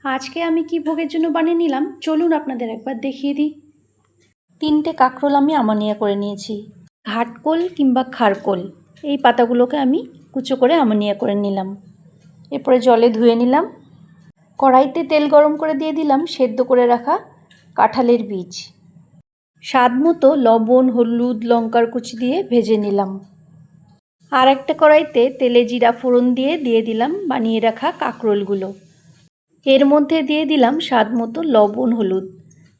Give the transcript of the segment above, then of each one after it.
আজকে আমি কি ভোগের জন্য বানিয়ে নিলাম চলুন আপনাদের একবার দেখিয়ে দিই। 3টে কাঁকরোল আমি আমনিয়া করে নিয়েছি। ঘাটকোল কিংবা খারকোল এই পাতাগুলোকে আমি কুচো করে আমনিয়া করে নিলাম। এরপরে জলে ধুয়ে নিলাম। কড়াইতে তেল গরম করে দিয়ে দিলাম সেদ্ধ করে রাখা কাঁঠালের বীজ। স্বাদ মতো লবণ, হলুদ, লঙ্কার কুচি দিয়ে ভেজে নিলাম। আর একটা কড়াইতে তেলে জিরা ফোড়ন দিয়ে দিলাম বানিয়ে রাখা কাঁকরোলগুলো। এর মধ্যে দিয়ে দিলাম স্বাদ মতো লবণ, হলুদ।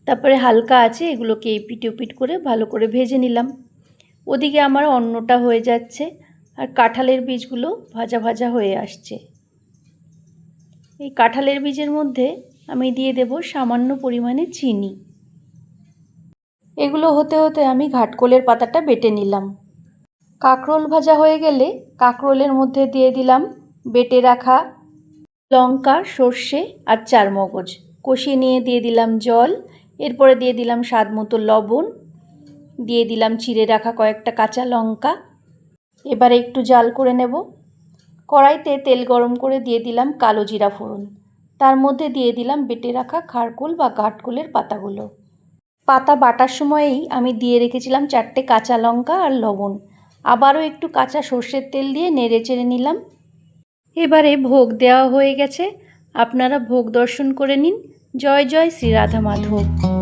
তারপরে হালকা আছে এগুলোকে এপিট ওপিট করে ভালো করে ভেজে নিলাম। ওদিকে আমার অন্নটা হয়ে যাচ্ছে আর কাঁঠালের বীজগুলো ভাজা ভাজা হয়ে আসছে। এই কাঁঠালের বীজের মধ্যে আমি দিয়ে দেব সামান্য পরিমাণে চিনি। এগুলো হতে হতে আমি ঘাটকোলের পাতাটা বেটে নিলাম। কাঁকরোল ভাজা হয়ে গেলে কাঁকরোলের মধ্যে দিয়ে দিলাম বেটে রাখা লঙ্কা, সর্ষে আর চারমগজ কষিয়ে নিয়ে দিয়ে দিলাম জল। এরপরে দিয়ে দিলাম স্বাদ মতো লবণ, দিয়ে দিলাম চিড়ে রাখা কয়েকটা কাঁচা লঙ্কা। এবারে একটু জাল করে নেব। কড়াইতে তেল গরম করে দিয়ে দিলাম কালো জিরা ফোড়ন। তার মধ্যে দিয়ে দিলাম বেটে রাখা খারকোল বা ঘাটকোলের পাতাগুলো। পাতা বাটার সময়েই আমি দিয়ে রেখেছিলাম 4টে কাঁচা লঙ্কা আর লবণ। আবারও একটু কাঁচা সর্ষের তেল দিয়ে নেড়ে চেড়ে নিলাম। এবারে ভোগ দেওয়া হয়ে গেছে, আপনারা ভোগ দর্শন করে নিন। জয় জয় শ্রী রাধা মাধব।